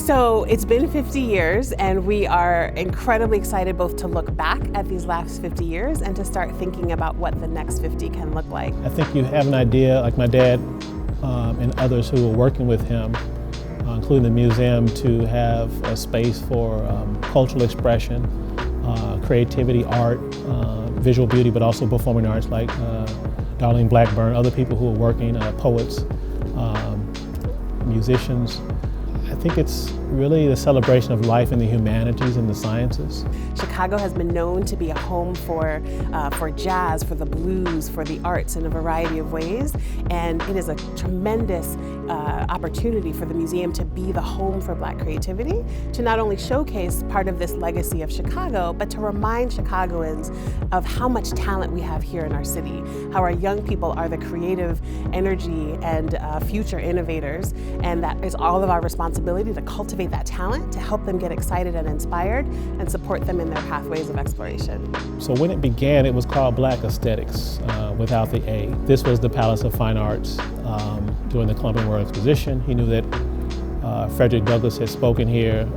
So it's been 50 years, and we are incredibly excited both to look back at these last 50 years and to start thinking about what the next 50 can look like. I think you have an idea, like my dad and others who were working with him, including the museum, to have a space for cultural expression, creativity, art, visual beauty, but also performing arts like Darlene Blackburn, other people who are working, poets, musicians. I think it's really the celebration of life in the humanities and the sciences. Chicago has been known to be a home for jazz, for the blues, for the arts in a variety of ways, and it is a tremendous opportunity for the museum to be the home for Black creativity, to not only showcase part of this legacy of Chicago, but to remind Chicagoans of how much talent we have here in our city, how our young people are the creative energy and future innovators, and that is all of our responsibility to cultivate that talent, to help them get excited and inspired, and support them in their pathways of exploration. So when it began, it was called Black Aesthetics, without the A. This was the Palace of Fine Arts during the Columbian World Exposition. He knew that Frederick Douglass had spoken here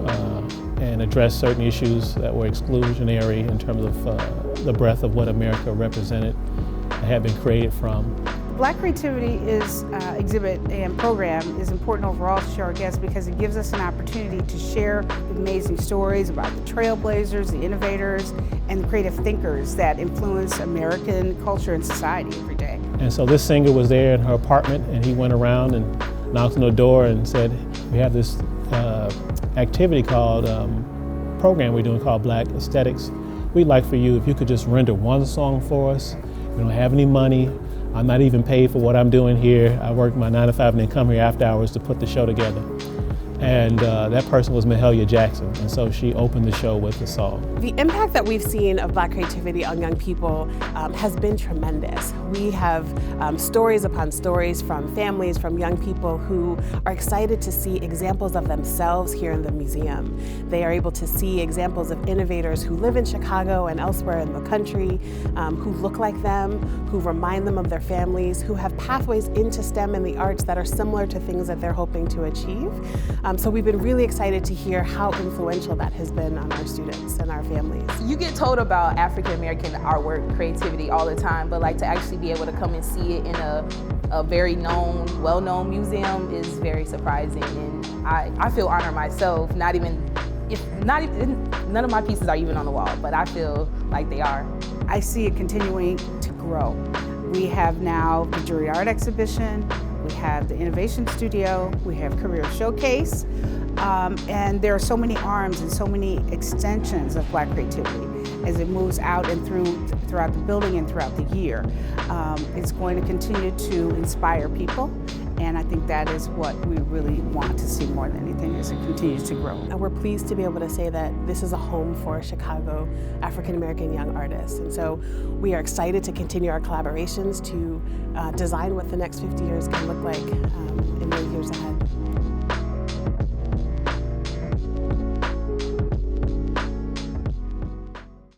and addressed certain issues that were exclusionary in terms of the breadth of what America represented and had been created from. Black Creativity exhibit and program is important overall to show our guests because it gives us an opportunity to share amazing stories about the trailblazers, the innovators, and the creative thinkers that influence American culture and society every day. And so this singer was there in her apartment, and he went around and knocked on the door and said, we have this activity called, program we're doing called Black Aesthetics. We'd like for you, if you could just render one song for us. We don't have any money. I'm not even paid for what I'm doing here. I work my 9 to 5 and then come here after hours to put the show together. And that person was Mahalia Jackson, and so she opened the show with the song. The impact that we've seen of Black creativity on young people has been tremendous. We have stories upon stories from families, from young people who are excited to see examples of themselves here in the museum. They are able to see examples of innovators who live in Chicago and elsewhere in the country, who look like them, who remind them of their families, who have pathways into STEM and the arts that are similar to things that they're hoping to achieve. So we've been really excited to hear how influential that has been on our students and our families. You get told about African American artwork, creativity all the time, but like to actually be able to come and see it in a very known, well-known museum is very surprising, and I feel honored myself. None of my pieces are even on the wall, but I feel like they are. I see it continuing to grow. We have now the Jury Art Exhibition, we have the Innovation Studio, we have Career Showcase, and there are so many arms and so many extensions of Black creativity as it moves out and throughout the building and throughout the year. It's going to continue to inspire people, and I think that is what we really want to see more than anything as it continues to grow. And we're pleased to be able to say that this is a home for Chicago African American young artists. And so we are excited to continue our collaborations to design what the next 50 years can look like in the years ahead.